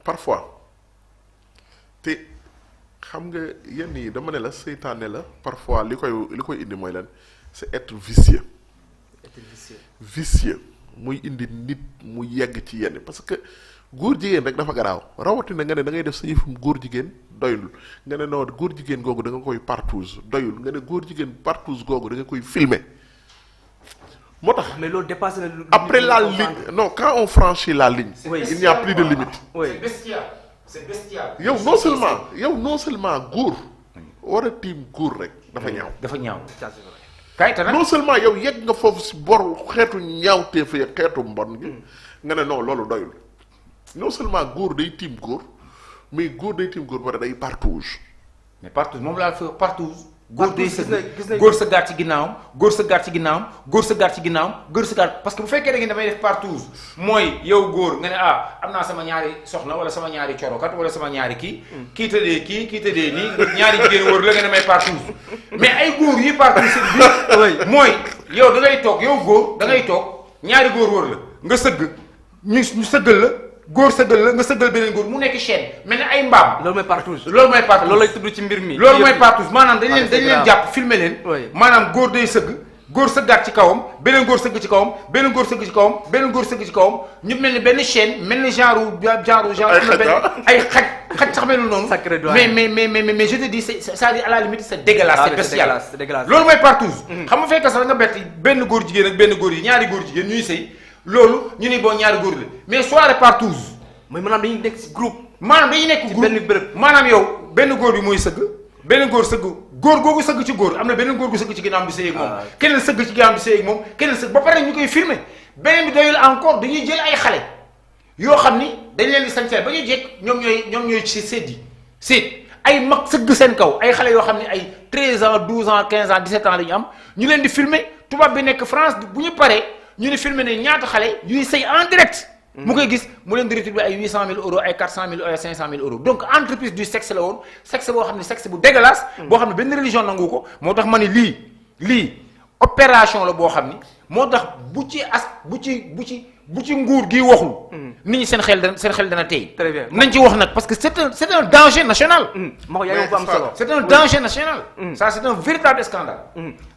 parfois te xam nga yenn yi dama ne la seytaane la parfois li koy indi mooy lan c'est être vicieux. vicieux muy indi nit mu yegg ci yenn parce que góor jigéen rek dafa garaaw rawatina nga ne da ngay def sa yëfum góor jigéen doyul nga ne non góor jigéen googu da nga koy partouze doyul nga ne góor jigéen partouze googu da nga koy filmer moo tax. mais loolu dépassé na après la ligne non quand on franchit la ligne. Oui, il n'y a plus de limite. oui c'est bestial c'est bestial. yow non seulement góor war a tiim góor rek dafa ñaaw. dafa ñaaw. kayita nag non seulement yow yegg nga foofu si bor xeetu ñaawteef ya xeetu mbon gi nga ne non loolu doyul non seulement góor day tiim góor mais góor day tiim góor ba day partouze. mais partout moom laa fa partout. góor day gis sëgg góor sa gaat ci ginnaawam góor sa gaat ci ginnaawam góor sa gaat ci ginnaawam góor sa gaat parce que bu fekkee da ngeen damay def partout mooy yow góor nga ne am naa sama ñaari soxna wala sama ñaari corokat wala sama ñaari kii tëddee nii ñaari jigéen wóor la nga ne may partout mais ay góor yi partout seen biir mooy yow da ngay toog yow góor da ngay toog ñaari góor wóor la nga sëgg ñu sëggal la góor sëggal la nga sëggal beneen góor mu nekk chaîne mel ne ay mbaam. loolu mooy partouze. loolu lay tudd ci mbir mi. loolu mooy partouze maanaam dañ leen jàpp filmer leen. oui maanaam góor day sëgg góor sëggaat ci kawam beneen góor sëgg ci kawam beneen góor sëgg ci kawam beneen góor sëgg ci kawam ñu mel ni benn chaîne mel ni genre. ay xaj sax melul noonu. sacré doigt mais je te dis c'est-à-dire à la limite c'est dégueulasse. c'est bestial c'est dégueulasse. loolu mooy partouze. xam nga fekk sax nga bett benn góor jigéen ak benn góor yi ñaari góor jigéen ñuy sëy loolu ñu ni boo ñaari góor la mais soirée partouze. mooy maanaam dañuy nekk ci groupe. maanaam dañuy nekk ci groupe benn bërëb. maanaam yow benn góor bi muy sëgg benn góor sëgg góor googu sëgg ci góor am na beneen góor gu sëgg ci ginnaaw bi sëy ak moom. keneen sëgg ci ginnaaw bi sëy ak moom keneen sëgg ba pare ñu koy filmer beneen bi doyul encore dañuy jël ay xale yoo xam ni dañ leen di sañseel ba ñu jekk ñoom ñooy ci seet yi seet ay mag sëgg seen kaw ay xale yoo xam ne ay 13 ans 12 ans 15 ans 17 ans la ñu am ñu leen di filmer tubaab bi nekk France bu ñu paree ñu ne filmer ne ñaata xale yuy sëy en direct. mu koy gis mu leen di rétribuer ay 800 000 euros ay 400 000 euros ay 500 000 euros donc entreprise du sexe la woon sexe boo xam ne sexe bu dégueulasse. boo xam ne benn religion nangu ko moo tax ma ne lii opération la boo xam ni moo tax bu ci nguur gi waxul. nit ñi seen xel dana tey. très bien nañ ci wax nag parce que c'est un danger national. Maxu yaa ngi moom fa am solo. c'est un danger national. ça c'est un véritable scandale.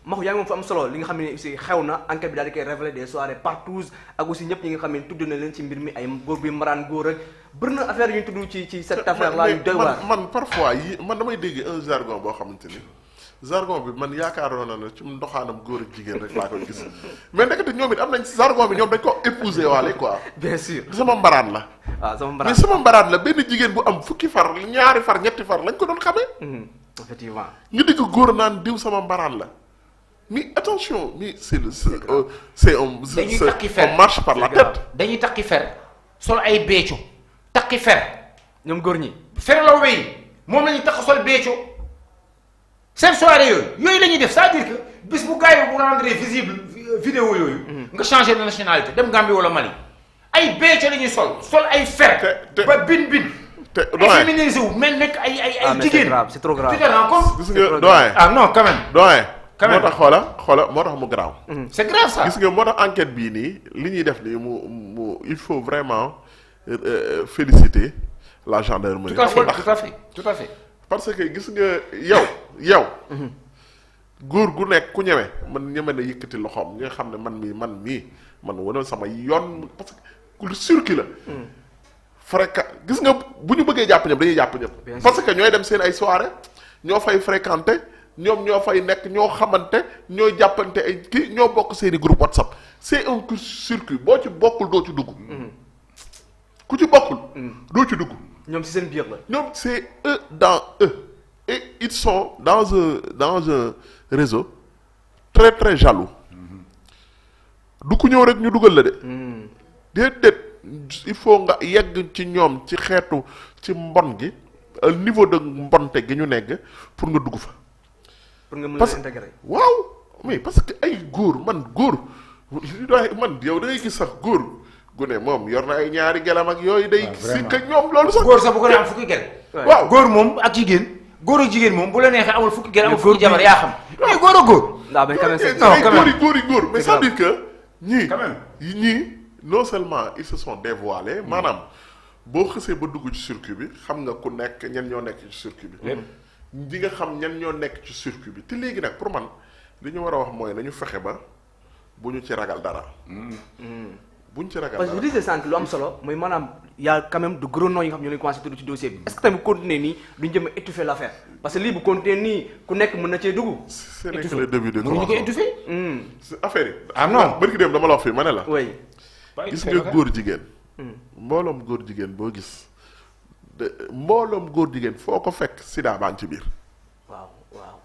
Maxu yaa ngi moom fa am solo li nga xam ne aussi xew na enquête bi daal di koy révéler des soirées partouze ak aussi ñëpp ñi nga xam ne tudd na leen ci mbir mi ay góor bi maraan góor ak bëri na affaire yu ñu tudd ci cette affaire là yu doy waar. man parfois man damay dégg un jargon boo xamante ni jargon bi man yaakaaroon na ne ci ndoxaanam góor ak jigéen rek laa koy gis mais ndekete ñoom it am nañ jargon bi ñoom dañ ko épouser waale quoi. bien sûr sama mbaraan la. waaw sama mbaraan mais sama mbaraan la benn jigéen bu am fukki far ñaari far ñetti far lañ ko doon xamee. effectivement. ñu digg góor naan diw sama mbaraan la mais attention mais c'est on marche par la tête. dañuy takki fer sol ay bécco takki fer ñoom góor ñi. fer la wéy moom la ñuy takk sol bécco seen soirée yooyu la ñuy def c'est-à-dire que bis bu gars yi bu rendre visible vidéo yooyu. nga changer de nationalité dem Gambie wala Mali ay bécco la ñuy sol ay fer. ba bin. te ay féminisé wu mel nekk ay jigéen. c'est trop grave. tu te rends compte. gis nga doyen. ah non quand même. doyen. quand même moo tax xoola moo tax mu garaaw. c'est grave ça. gis nga moo tax enquête bii nii li ñuy def nii mu il faut vraiment féliciter la gendarmerie. tout à fait. parce que gis nga yow. góor gu nekk ku ñeme man ñeme na yëkkati loxoom nga xam ne man mii wane sama yoon parce que lu circule la. gis nga bu ñu bëggee jàpp ñëpp dañuy jàpp ñëpp. parce que ñooy dem seen ay soirée ñoo fay fréquenter ñoom ñoo fay nekk ñoo xamante ñooy jàppante ay kii ñoo bokk seeni groupe WhatsApp c'est un circuit boo ci bokkul doo ci dugg. ku ci bokkul. doo ci dugg. ñoom ci seen biir la. ñoom c'est eux dans eux et ils sont dans un réseau très très jaloux. du ku ñëw rek ñu dugal la de. déedéet il faut nga yegg ci ñoom ci xeetu ci mbon gi niveau de mbonte gi ñu nekk pour nga dugg fa. pour nga mën a intégrer. waaw mais parce que ay góor man yow da ngay gis sax góor gu ne moom yor na ay ñaari gelam ak yooyu day. si que ñoom loolu sax. góor sax bu ko nee am fukki gel. waaw góor moom ak jigéen góor ak jigéen moom bu la neexee amul fukki gel amul fukki jabar yaa xam. mais góor ak góor. non mais quand même c'est góor mais ça veut dire que ñii. quand même ñii non seulement ils se sont dévoilés maanaam boo xësee ba dugg ci circuit bi xam nga ku nekk ñan ñoo nekk ci circuit bi. di nga xam ñan ñoo nekk ci circuit bi te léegi nag pour man li ñu war a wax mooy nañu fexe ba bu ñu ci ragal dara. bu ñu ci ragal parce que dara li sànq lu am solo mooy maanaam y a quand même de gros noms yi nga xam ñoo leen commencé tudd ci dossier bi est-ce que tamit continuer nii duñ jëm a étouffer l'affaire parce que lii bu continuer nii ku nekk mën na cee dugg. ce n'est que le début de mënuñu ko étouffer. affaire yi. Ah non. bërki dem dama la wax fii ma ne la. oui. gis nga góor jigéen. mbooloom góor jigéen boo gis mbooloom góor jigéen foo ko fekk sida baa ngi ci biir. waaw waaw.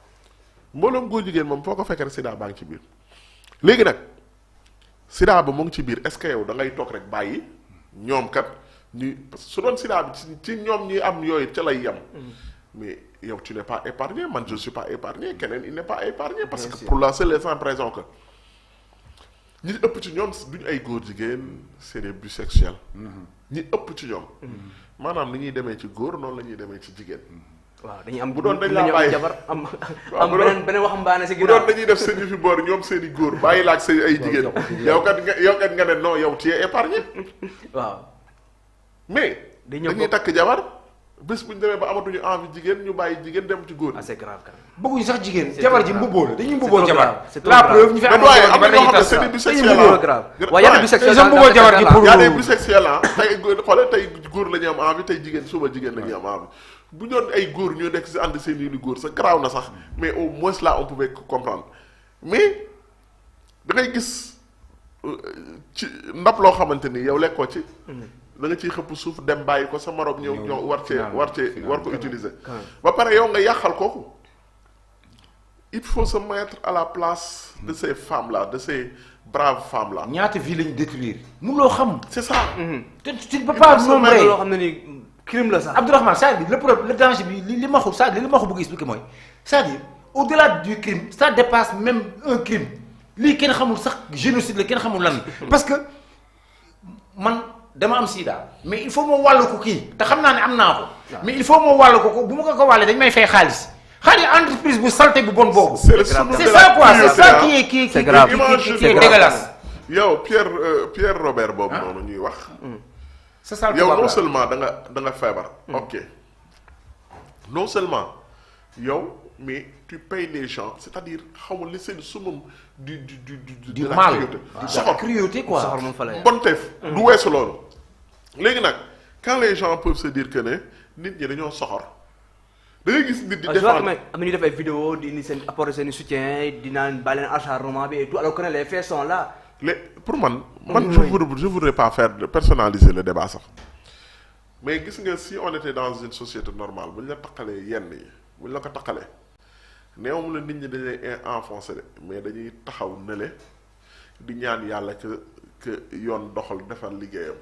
mbooloom góor jigéen moom foo ko fekk rek sida baa ngi ci biir léegi nag sida ba mu ngi ci biir est-ce que yow da ngay toog rek bàyyi ñoom kat ñu parce que su doon sida bi ci ñoom ñi am yooyu ca lay yem. mais yow tu n'es pas épargné man je suis pas épargné keneen il n'est pas épargné. parce que pour la seule et simple raison que ñi ëpp ci ñoom duñu ay góor jigéen c'est des bisexuels. ñi ëpp ci ñoom. maanaam ni ñuy demee ci góor noonu la ñuy demee ci jigéen. waaw dañuy am bu doon dañ laa bàyyi jabar am waaw am beneen waxambaane si bu ginnaaw doon dañuy def seen fi boor ñoom seen i góor bàyyi la ak seen ay jigéen yow kat nga ne non yow tu es épargné waaw mais dañuy takk jabar bés bu ñu demee ba amatuñu envie jigéen ñu bàyyi jigéen dem ci góor. ah c'est grave quand même. bëgguñu sax jigéen C'est jabar trop ji grave. mbubboo la dañuy C'est mbubboo trop jabar grave. C'est trop la grave. preuve ñu fi mais am doyen am na ñoo xam ne tas c'est des dañuy bisexuels mbubboo ah. grave waaw y a des bisexuels Ils ont mbubboo jabar ji pour y a des bisexuels ah tey xoolal tey góor la ñu am envie tey jigéen suba jigéen la ñuy am envie bu doon ay góor ñoo nekk si ànd seen i góor sa garaaw na sax mais au moins là on pouvait comprendre mais da ngay gis ci ndab loo xamante ni yow lekkoo ci. da nga ciy xëpp suuf dem bàyyi ko sa morom ñëw war ko utiliser. ba pare yow nga yàqal kooku. il faut se mettre à la place de ces femmes là de ces braves femmes là. ñaata vie lañu détruire mu loo xam. c'est ça. tu ne peux pas nombrer loo xam ne ni crime la sax. Abdourahmane c'est-à-dire le problème le danger bi li ma xu c'est-à-dire li ma xu bëgg expliquer mooy c'est-à-dire au-delà du crime ça dépasse même un crime lii kenn xamul sax génocide la kenn xamul lan parce que man dama am sida mais il faut moo wàllu ko kii te xam naa ne am naa ko mais il faut moo wàllu ko bu ma ko wàllee dañ may fay xaalis entreprise bu salté bu bon boobu c'est ça quoi c'est ça qui est dégueulasse yow Pierre Robert boobu noonu ñuy wax c'est ça yow non seulement da nga feebar ok non seulement yow mais tu payes les gens c'est-à-dire xamul li seen sumum du la mal soxor cruauté quoi soxor moom fa la bonteef du weesu loolu léegi nag quand les gens peuvent se dire que ne nit ñi dañoo soxor da ngay gis nit di défendre am na ñu def ay vidéo di indi seen apporter seen soutien di naan bàyyi leen acharnement bi et tout alors que les faits sont là. pour man je voudrais pas personnaliser le débat sax mais gis nga si on était dans une société normale bu ñu la taqalee yenn yi bu ñu la ko taqalee néewam la nit ñi dañ lay enfoncé de mais dañuy taxaw nële di ñaan yàlla que yoon doxal defal liggéeyam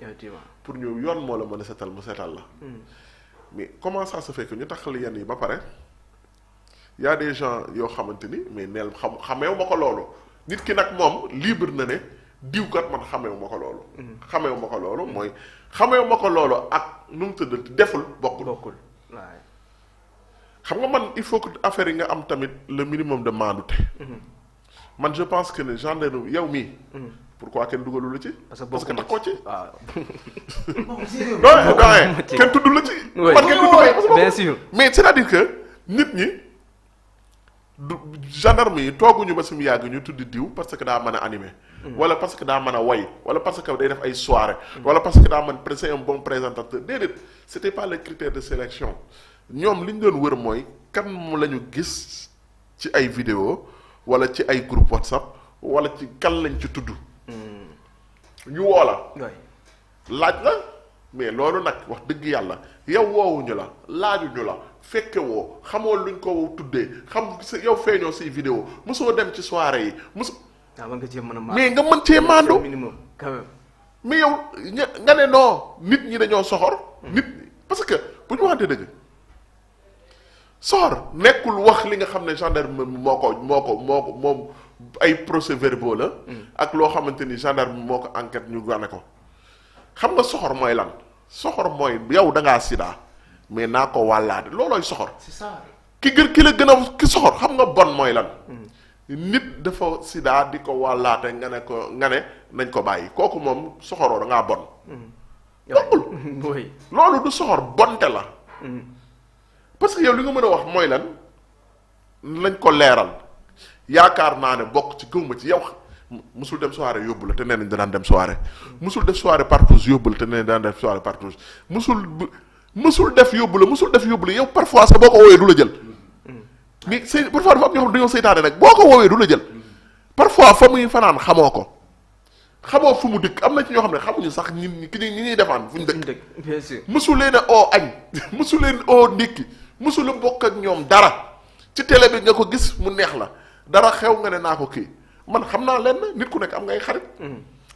pour ñu yoon moo la mën a setal mu setal la mais comment ça se fait que ñu taxal yenn yi ba pare y a des gens yoo xamante ni mais neel xameewu ma ko loolu nit ki nag moom libre na ne diwkat man xameewu ma ko loolu xameewu ma ko loolu mooy xameewu ma ko loolu ak nu mu tëdd deful bokkul waaye xam nga man il faut que affaire yi nga am tamit le minimum de maandute man je pense que ne gendarme yow mii pourquoi kenn dugalu la ci parce que taxoo ci doyen kenn tudd la ci man kenn tudd bien sûr mais c'est-à-dire que nit ñi du gendarme yi tooguñu ba sumu yàgg ñu tudd diw parce que daa mën a animer wala parce que daa mën a way wala parce que day def ay soirée wala parce que daa mën c'est un bon présentateur déedéet c'était pas le critère de sélection ñoom li ñu doon wër mooy kan mu la ñu gis ci ay vidéo wala ci ay groupe WhatsApp wala ci kan lañ ci tudd ñu woo la laaj la mais loolu nag wax dëgg yàlla yow woowuñu la laajuñu la fekke woo xamoo luñ ko tuddee xam yow feeñoo say vidéo mosoo dem ci soirée yi mais nga mën cee maandu minimum quand même mais yow nga ne non nit ñi dañoo soxor nit parce que bu ñu waxante dëgg soxor nekkul wax li nga xam ne gendarme moo ko moom ay procès-verbaux la ak loo xamante ni gendarme moo ko enquête ñu gane ko xam nga soxor mooy lan soxor mooy yow da ngaa sida mais naa ko wàllaade loolooy soxor c'est ça ki la gën a ki soxor xam nga bon mooy lan nit dafa sida di ko wàllaate nga ne nañ ko bàyyi kooku moom soxoroo da ngaa bon yombul. oui. loolu du soxor bonte la. parce que yow li nga mën a wax mooy lan lañ ko leeral yaakaar naa ne bokk ci gëwma ci yow musul dem soirée yóbbu la te nee nañ danaan dem soirée. musul def soirée partouze yóbbu la te nee nañ danaan def soirée partouze musul def yóbbu la yow parfois sax boo ko woowee du la jël. mais c'est parfois dafa am ñoo xam dañoo seytaane nag boo ko woowee du la jël. parfois fa muy fanaan xamoo ko. xamoo fu mu dëkk am na ci ñoo xam ne xamuñu sax ñi ñuy defaan fu ñu dëkk. bien sûr. musu leen a oo añ musu leen oo ndékki musu la bokk ak ñoom dara ci télé bi nga ko gis mu neex la dara xew nga ne naa ko kii man xam naa leen nit ku nekk am ngay xarit.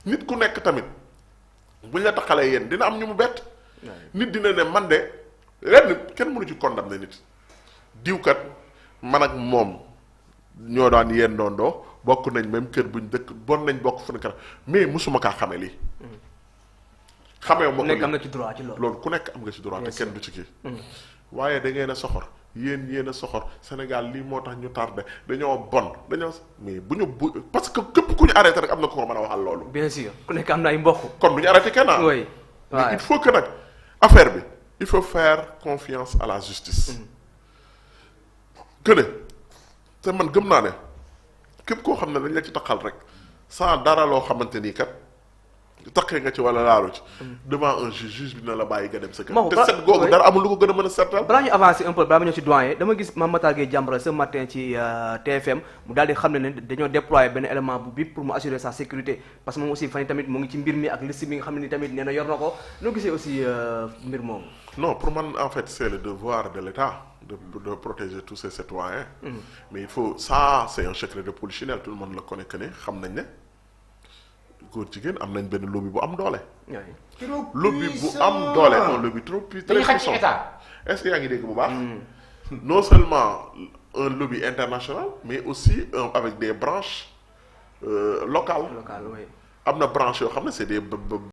nit ku nekk tamit buñ la taxalee yéen dina am ñu mu bett. nit dina ne man de ren kenn mënu ci condamné nit diwkat man ak moom ñoo daan yéen doondoo bokk nañ même kër buñ dëkk bon nañ bokk fu nekk mais musuma kaa xame lii. xamee ma ko nekk am nga ci droit ci loolu ku nekk am nga ci droit te kenn du ci kii. waaye da ngeen a soxor yéen a soxor Sénégal lii moo tax ñu tardé dañoo bon mais bu parce que képp ku ñu arrêté rek am na ko mën a waxal loolu. bien sûr ku nekk am na ay mbokk. kon du ñu arrêté kenn oui mais il faut que nag affaire bi il faut faire confiance à la justice. que ne te man gëm naa ne. képp koo xam ne dañ la ci taxal rek sans dara loo xamante ni kat taxee nga ci wala laalu ci. devant un juge bi na la bàyyi nga dem sa kër. te set googu dara amul lu ko gën a mën a seetal. balaa ñu avancer un peu balaa ma ñëw ci doyen dama gis Mame Matar Gueye Jamra ce matin ci TFM mu daal di xam ne dañoo déployer benn élément bu bip pour mu assurer sa sécurité parce que moom aussi fan yi tamit mu ngi ci mbir mi ak liste bi nga xam ne ni tamit nee na yor na ko noo gisee aussi mbir moomu. non pour man en fait c'est le devoir de l'État de protéger tous ses citoyens. mais il faut ça c'est un secret de polichinelle tout le monde le connaît que ne xam nañ ne góor jigéen am nañ benn lobby bu am doole. lobby bu am doole un lobby trop très puissant. est-ce que yaa ngi dégg bu baax. non seulement un lobby international mais aussi avec des branches locales. oui. am na branche yoo xam ne c'est des